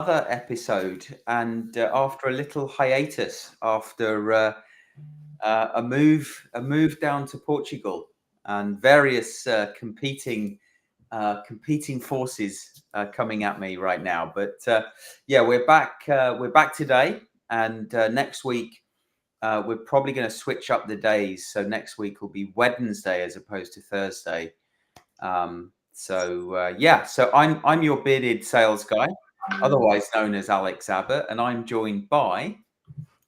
Another episode, and after a little hiatus, after a move down to Portugal, and various competing forces coming at me right now. But yeah, we're back. We're back today, and next week we're probably going to switch up the days. So next week will be Wednesday as opposed to Thursday. Yeah, so I'm your bearded sales guy, otherwise known as Alex Abbott, and I'm joined by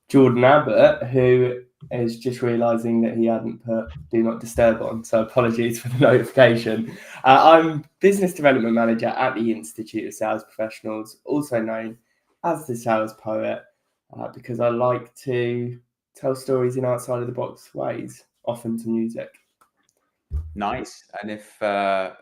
Jordan Abbott, who is just realising that he hadn't put Do Not Disturb on, so apologies for the notification. I'm Business Development Manager at the Institute of Sales Professionals, also known as the Sales Poet, because I like to tell stories in outside of the box ways, often to music. Nice. And if our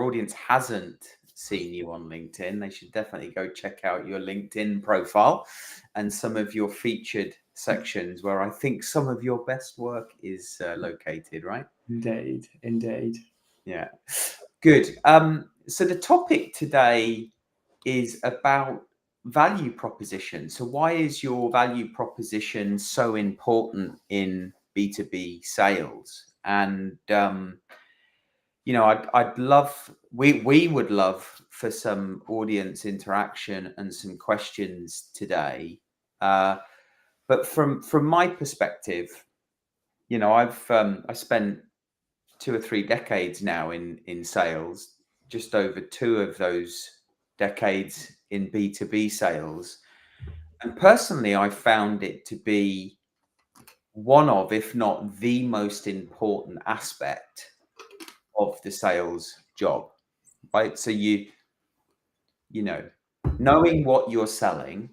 audience hasn't seen you on LinkedIn, they should definitely go check out your LinkedIn profile and some of your featured sections where I think some of your best work is located, right? Indeed. Yeah. Good. So the topic today is about value proposition. So why is your value proposition so important in B2B sales? And I'd love we would love for some audience interaction and some questions today. But from my perspective, I spent 2 or 3 decades now in sales, just over 2 of those decades in B2B sales. And personally, I found it to be one of, if not the most important aspect of the sales job, right? So knowing what you're selling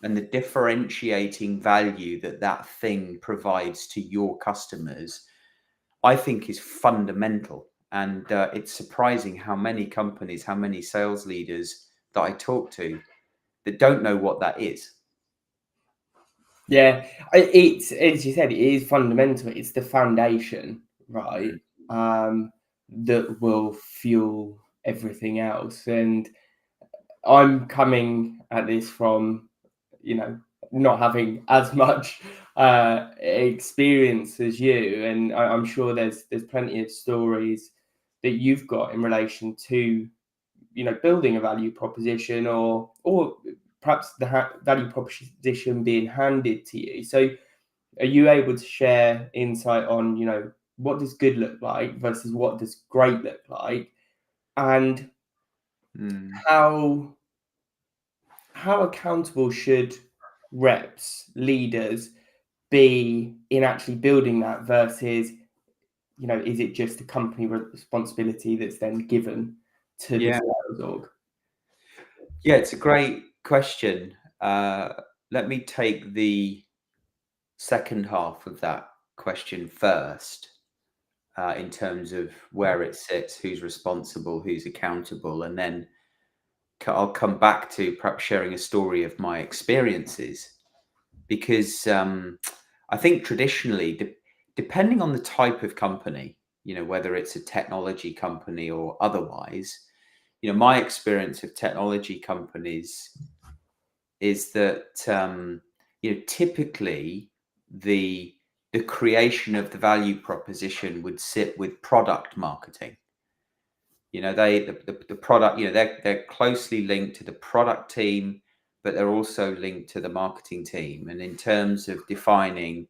and the differentiating value that thing provides to your customers, I think is fundamental. And it's surprising how many companies, how many sales leaders that I talk to that don't know what that is. Yeah, it's as you said, it is fundamental. It's the foundation, right? That will fuel everything else. And I'm coming at this from, not having as much experience as you, and I'm sure there's plenty of stories that you've got in relation to, building a value proposition or perhaps the value proposition being handed to you. So are you able to share insight on, what does good look like versus what does great look like, and how accountable should reps, leaders be in actually building that versus, is it just a company responsibility that's then given to the Yeah. sales org? Yeah, it's a great question. Let me take the second half of that question first, in terms of where it sits, who's responsible, who's accountable, and then I'll come back to perhaps sharing a story of my experiences, because I think traditionally, depending on the type of company, whether it's a technology company or otherwise, my experience of technology companies is that typically the creation of the value proposition would sit with product marketing. The product, they're closely linked to the product team, but they're also linked to the marketing team. And in terms of defining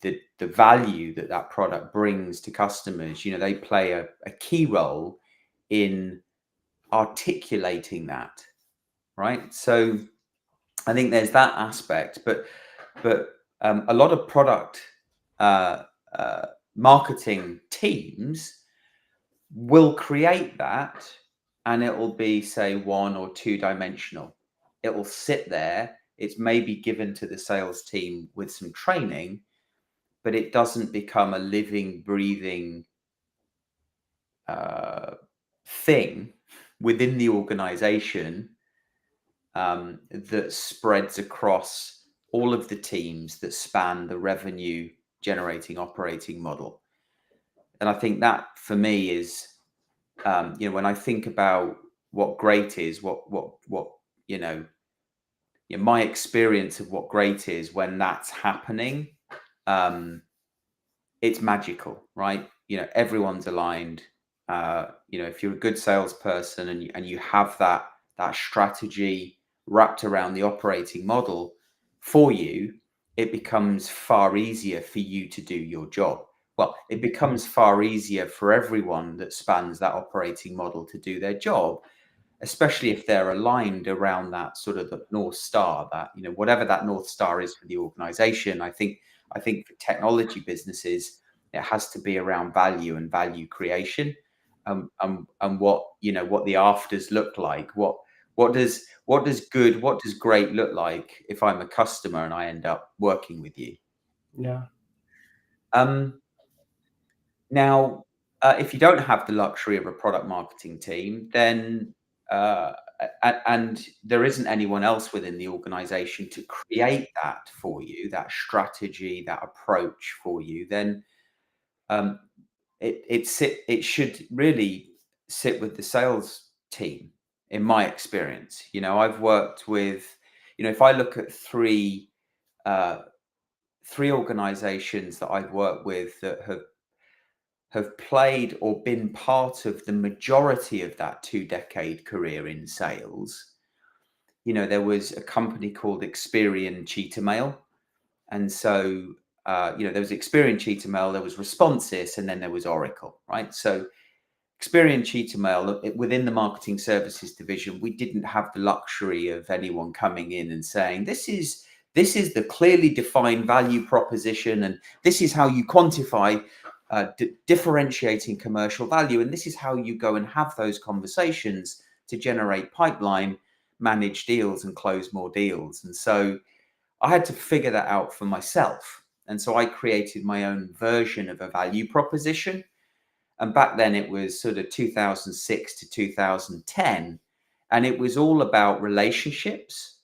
the value that product brings to customers, they play a key role in articulating that, right? So I think there's that aspect, but a lot of product marketing teams will create that, and it will be, say, 1 or 2 dimensional. It will sit there. It's maybe given to the sales team with some training, but it doesn't become a living, breathing thing within the organization that spreads across all of the teams that span the revenue generating operating model. And I think that for me is, when I think about what great is, what you know, my experience of what great is when that's happening, it's magical, right? Everyone's aligned. If you're a good salesperson and you have that strategy wrapped around the operating model for you, it becomes far easier for you to do your job. Well, it becomes far easier for everyone that spans that operating model to do their job, especially if they're aligned around that sort of the North Star, that, whatever that North Star is for the organization. I think for technology businesses, it has to be around value and value creation, and what the afters look like. What does great look like if I'm a customer and I end up working with you? Yeah. Um, Now, if you don't have the luxury of a product marketing team, then and there isn't anyone else within the organization to create that for you, that strategy, that approach for you, then um, it should really sit with the sales team. In my experience, I've worked with, if I look at uh, three organizations that I've worked with that have played or been part of the majority of that 2-decade career in sales. There was a company called Experian Cheetah Mail. And so, there was Experian Cheetah Mail, there was Responsys, and then there was Oracle, right? So Experian Cheetah Mail, within the marketing services division, we didn't have the luxury of anyone coming in and saying, this is the clearly defined value proposition, and this is how you quantify differentiating commercial value, and this is how you go and have those conversations to generate pipeline, manage deals, and close more deals. And so I had to figure that out for myself. And so I created my own version of a value proposition. And back then it was sort of 2006 to 2010. And it was all about relationships.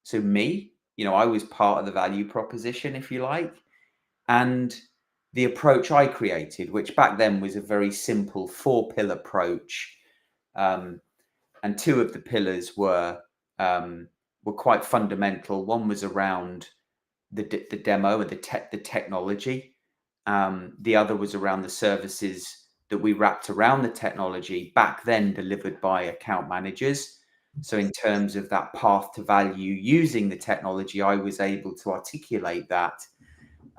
So me, I was part of the value proposition, if you like. And the approach I created, which back then was a very simple 4-pillar approach. And two of the pillars were quite fundamental. One was around the demo and the technology. The other was around the services that we wrapped around the technology, back then delivered by account managers. So in terms of that path to value using the technology, I was able to articulate that.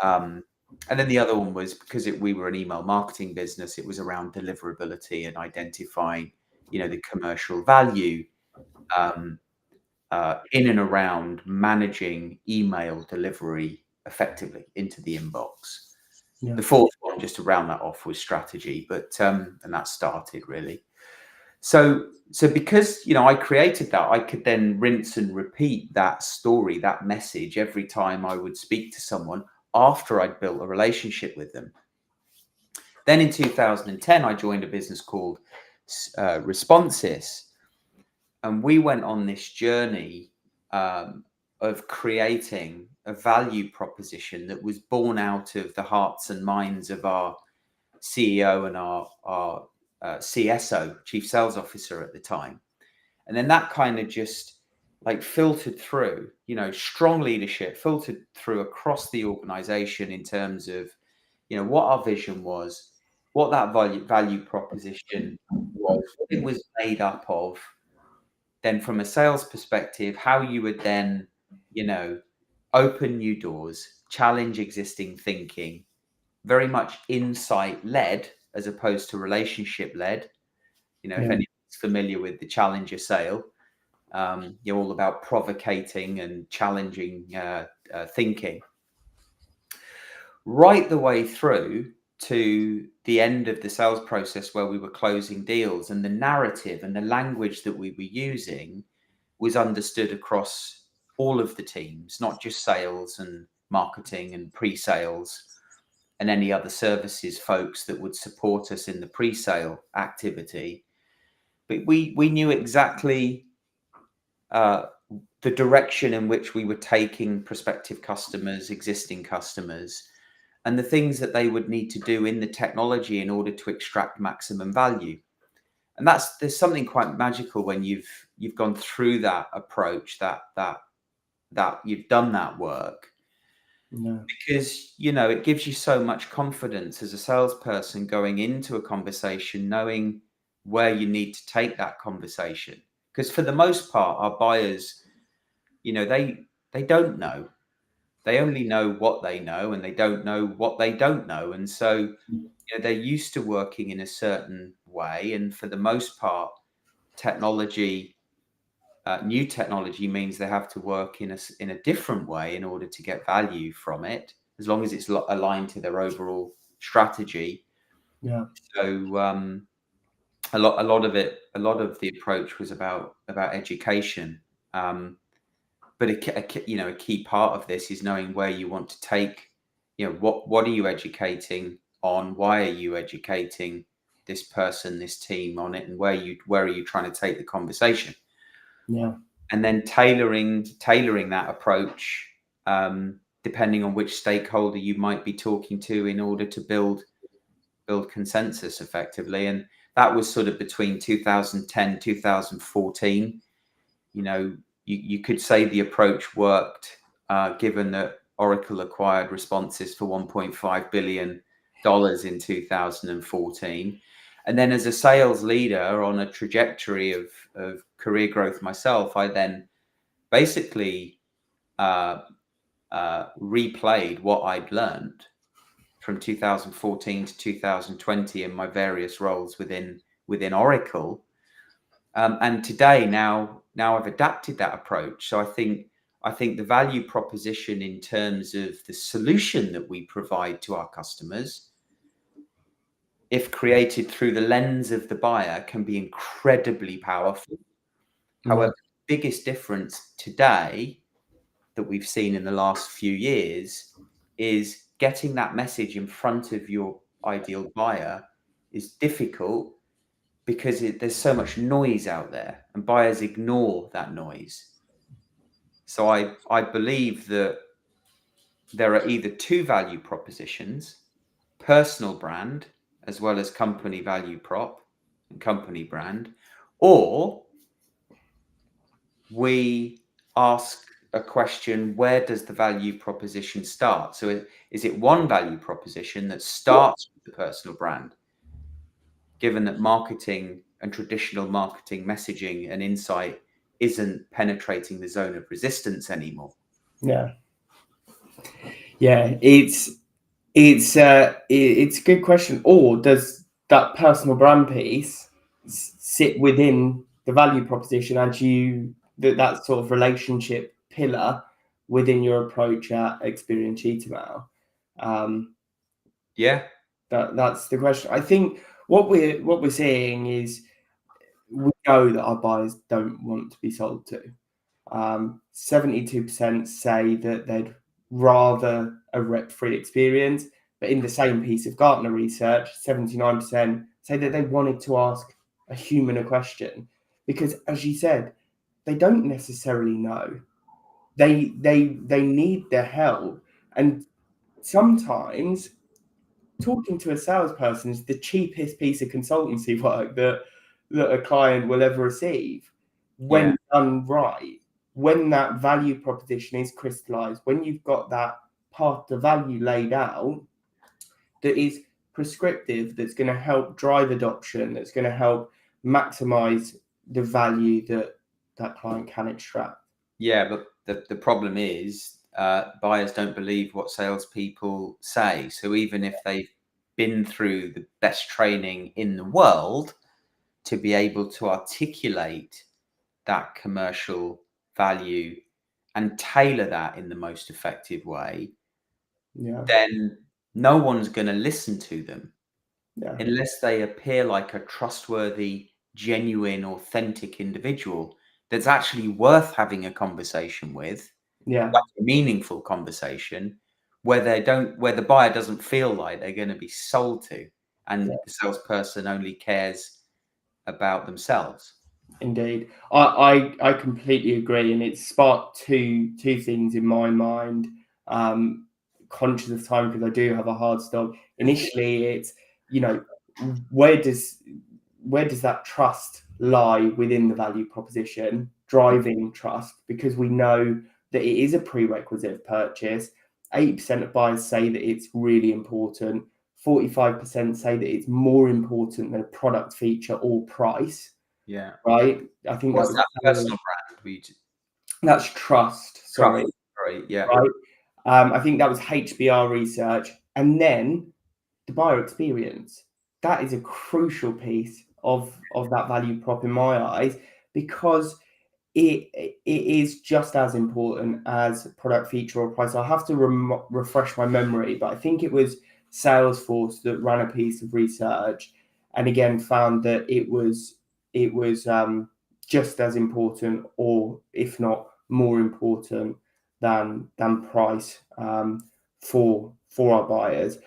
And then the other one was, because we were an email marketing business, it was around deliverability and identifying, the commercial value in and around managing email delivery effectively into the inbox. Yeah. The fourth one, just to round that off, was strategy, but and that started really. So because I created that, I could then rinse and repeat that story, that message, every time I would speak to someone after I'd built a relationship with them. Then in 2010, I joined a business called Responsys, and we went on this journey of creating a value proposition that was born out of the hearts and minds of our CEO and our CSO, Chief Sales Officer at the time. And then that kind of just filtered through, strong leadership filtered through across the organization in terms of, what our vision was, what that value proposition was, what it was made up of. Then from a sales perspective, how you would then, open new doors, challenge existing thinking, very much insight led as opposed to relationship led. If anyone's familiar with the challenger sale, you're all about provocating and challenging thinking. Right the way through to the end of the sales process where we were closing deals, and the narrative and the language that we were using was understood across all of the teams, not just sales and marketing and pre-sales and any other services folks that would support us in the pre-sale activity. But we knew exactly the direction in which we were taking prospective customers, existing customers, and the things that they would need to do in the technology in order to extract maximum value. And there's something quite magical when you've gone through that approach, that you've done that work, because it gives you so much confidence as a salesperson going into a conversation, knowing where you need to take that conversation. Because for the most part, our buyers, they don't know. They only know what they know, and they don't know what they don't know. And so they're used to working in a certain way. And for the most part, new technology means they have to work in a different way in order to get value from it, as long as it's aligned to their overall strategy. Yeah. So a lot of the approach was about education. But a key part of this is knowing where you want to take, what are you educating on? Why are you educating this person, this team on it, and where are you trying to take the conversation? Yeah. And then tailoring that approach, depending on which stakeholder you might be talking to, in order to build consensus effectively. And that was sort of between 2010, 2014. You could say the approach worked, given that Oracle acquired Responses for $1.5 billion in 2014. And then, as a sales leader on a trajectory of career growth myself, I then basically replayed what I'd learned from 2014 to 2020 in my various roles within Oracle. And today, now I've adapted that approach. So I think the value proposition in terms of the solution that we provide to our customers, if created through the lens of the buyer, can be incredibly powerful. However, the biggest difference today that we've seen in the last few years is getting that message in front of your ideal buyer is difficult, because there's so much noise out there, and buyers ignore that noise. So I believe that there are either two value propositions: personal brand as well as company value prop and company brand, or we ask a question: where does the value proposition start? So is it one value proposition that starts with the personal brand, given that marketing and traditional marketing messaging and insight isn't penetrating the zone of resistance anymore? Yeah. It's a good question. Or does that personal brand piece sit within the value proposition, and that sort of relationship pillar within your approach at Experience Cheetah Mail? Yeah. That's the question. I think what we're seeing is, we know that our buyers don't want to be sold to. 72% say that they'd rather a rep-free experience, but in the same piece of Gartner research, 79% say that they wanted to ask a human a question, because, as you said, they don't necessarily know. They need their help, and sometimes talking to a salesperson is the cheapest piece of consultancy work that a client will ever receive, when done right. When that value proposition is crystallized, when you've got that path to value laid out that is prescriptive, that's going to help drive adoption, that's going to help maximize the value that client can extract. Yeah, but the problem is, buyers don't believe what salespeople say. So even if they've been through the best training in the world to be able to articulate that commercial value and tailor that in the most effective way, then no one's going to listen to them unless they appear like a trustworthy, genuine, authentic individual that's actually worth having a conversation with, like a meaningful conversation, where the buyer doesn't feel like they're going to be sold to, and the salesperson only cares about themselves. Indeed, I completely agree, and it's sparked two things in my mind. Conscious of time, because I do have a hard stop. Initially, it's, where does where does that trust lie within the value proposition, driving trust? Because we know that it is a prerequisite of purchase. 80% of buyers say that it's really important. 45% say that it's more important than a product feature or price. Yeah. Right? I think What's that personal brand? That's trust. Sorry. Sorry. Yeah. Right. I think that was HBR research, and then the buyer experience. That is a crucial piece of that value prop in my eyes, because it is just as important as product feature or price. I'll have to refresh my memory, but I think it was Salesforce that ran a piece of research, and again found that it was just as important, or if not more important than price, for our buyers.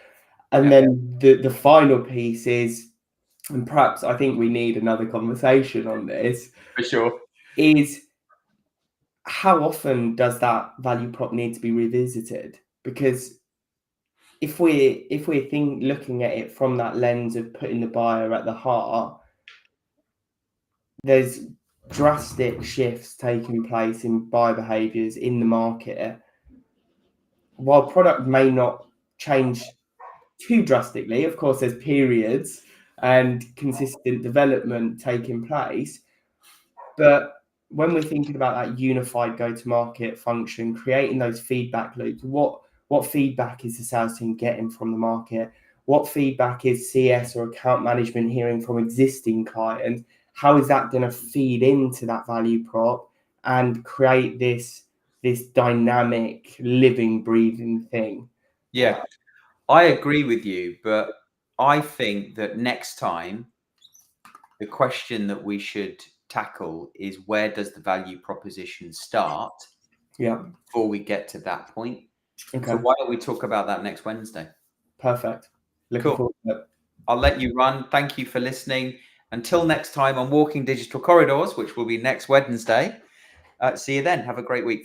And then the final piece is, and perhaps I think we need another conversation on this, For sure. is how often does that value prop need to be revisited? Because if we're looking at it from that lens of putting the buyer at the heart, there's drastic shifts taking place in buyer behaviours in the market. While product may not change too drastically, of course, there's periods and consistent development taking place. But when we're thinking about that unified go-to-market function, creating those feedback loops, what feedback is the sales team getting from the market? What feedback is CS or account management hearing from existing clients? How is that going to feed into that value prop and create this dynamic, living, breathing thing? Yeah, I agree with you, but I think that next time the question that we should tackle is, where does the value proposition start? Yeah. Before we get to that point. Okay. So why don't we talk about that next Wednesday? Perfect. Looking Cool. forward to it. I'll let you run. Thank you for listening. Until next time on Walking Digital Corridors, which will be next Wednesday. See you then. Have a great week, folks.